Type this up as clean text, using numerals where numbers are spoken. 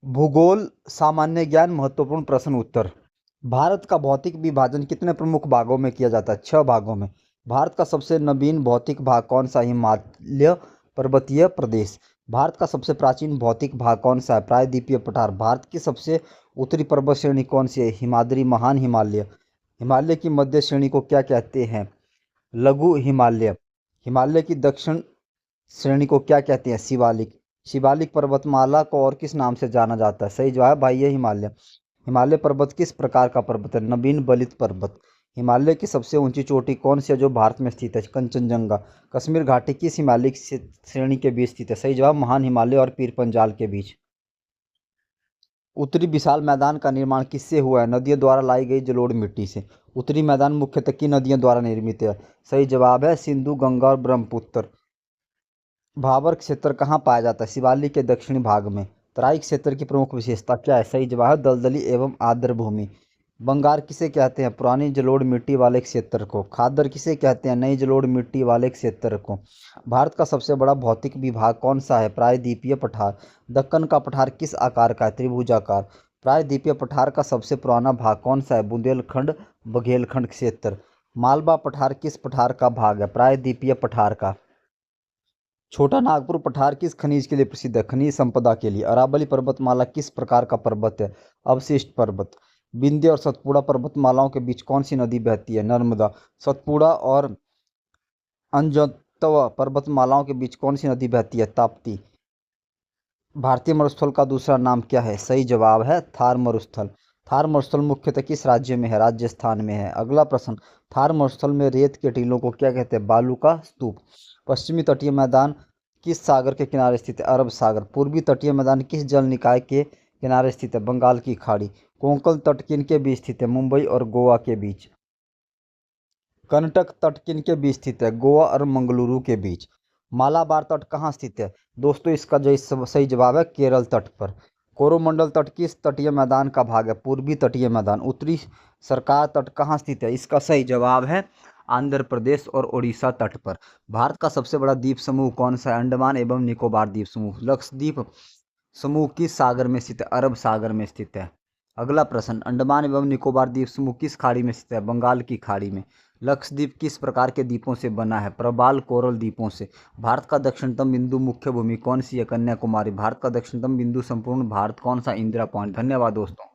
भूगोल सामान्य ज्ञान महत्वपूर्ण प्रश्न उत्तर। भारत का भौतिक विभाजन कितने प्रमुख भागों में किया जाता है? 6 भागों में। भारत का सबसे नवीन भौतिक भाग कौन सा है? हिमालय पर्वतीय प्रदेश। भारत का सबसे प्राचीन भौतिक भाग कौन सा है? प्रायद्वीपीय पठार। भारत की सबसे उत्तरी पर्वत श्रेणी कौन सी है? हिमाद्री महान हिमालय। हिमालय की मध्य श्रेणी को क्या कहते हैं? लघु हिमालय। हिमालय की दक्षिण श्रेणी को क्या कहते हैं? शिवालिक। शिवालिक पर्वतमाला को और किस नाम से जाना जाता है? सही जवाब है भाई, ये हिमालय। हिमालय पर्वत किस प्रकार का पर्वत है? नवीन बलित पर्वत। हिमालय की सबसे ऊंची चोटी कौन सी है जो भारत में स्थित है? कंचनजंगा। कश्मीर घाटी किस हिमालय श्रेणी के बीच स्थित है? सही जवाब, महान हिमालय और पीर पंजाल के बीच। उत्तरी विशाल मैदान का निर्माण किससे हुआ है? नदियों द्वारा लाई गई जलोढ़ मिट्टी से। उत्तरी मैदान मुख्यतः किन नदियों द्वारा निर्मित है? सही जवाब है सिंधु, गंगा और ब्रह्मपुत्र। भाबर क्षेत्र कहाँ पाया जाता है? शिवालिक के दक्षिणी भाग में। तराई क्षेत्र की प्रमुख विशेषता क्या है? सही जवाब है दलदली एवं आर्द्र भूमि। बंगार किसे कहते हैं? पुरानी जलोढ़ मिट्टी वाले क्षेत्र को। खादर किसे कहते हैं? नई जलोढ़ मिट्टी वाले क्षेत्र को। भारत का सबसे बड़ा भौतिक विभाग कौन सा है? प्रायद्वीपीय पठार। दक्कन का पठार किस आकार का है? त्रिभुजाकार। प्रायद्वीपीय पठार का सबसे पुराना भाग कौन सा है? बुंदेलखंड बघेलखंड क्षेत्र। मालवा पठार किस पठार का भाग है? प्रायद्वीपीय पठार का। छोटा नागपुर पठार किस खनिज के लिए प्रसिद्ध है? खनिज संपदा के लिए। अरावली पर्वतमाला किस प्रकार का पर्वत है? अवशिष्ट पर्वत। विंध्य और सतपुड़ा पर्वतमालाओं के बीच कौन सी नदी बहती है? नर्मदा। सतपुड़ा और अंजनतव पर्वतमालाओं के बीच कौन सी नदी बहती है? ताप्ती। भारतीय मरुस्थल का दूसरा नाम क्या है? सही जवाब है थार मरुस्थल। थार मरुस्थल मुख्यतः किस राज्य में है? राजस्थान में है। अगला प्रश्न, थार मरुस्थल में रेत के टीलों को क्या कहते हैं? बालू का स्तूप। पश्चिमी तटीय मैदान किस सागर के किनारे स्थित है? अरब सागर। पूर्वी तटीय मैदान किस जल निकाय के किनारे स्थित है? बंगाल की खाड़ी। कोंकण तट किन के बीच स्थित है? मुंबई और गोवा के बीच। कर्नाटक तट किन के बीच स्थित है? गोवा और मंगलुरु के बीच। मालाबार तट कहाँ स्थित है? दोस्तों इसका सही जवाब है केरल तट पर। कोरोमंडल तट किस तटीय मैदान का भाग है? पूर्वी तटीय मैदान। उत्तरी सरकार तट कहाँ स्थित है? इसका सही जवाब है आंध्र प्रदेश और उड़ीसा तट पर। भारत का सबसे बड़ा द्वीप समूह कौन सा है? अंडमान एवं निकोबार द्वीप समूह। लक्षद्वीप समूह किस सागर में स्थित है? अरब सागर में स्थित है। अगला प्रश्न, अंडमान एवं निकोबार द्वीप समूह किस खाड़ी में स्थित है? बंगाल की खाड़ी में। लक्षद्वीप किस प्रकार के द्वीपों से बना है? प्रबाल कोरल द्वीपों से। भारत का दक्षिणतम बिंदु मुख्य भूमि कौन सी है? कन्याकुमारी। भारत का दक्षिणतम बिंदु संपूर्ण भारत कौन सा? इंदिरा पॉइंट। धन्यवाद दोस्तों।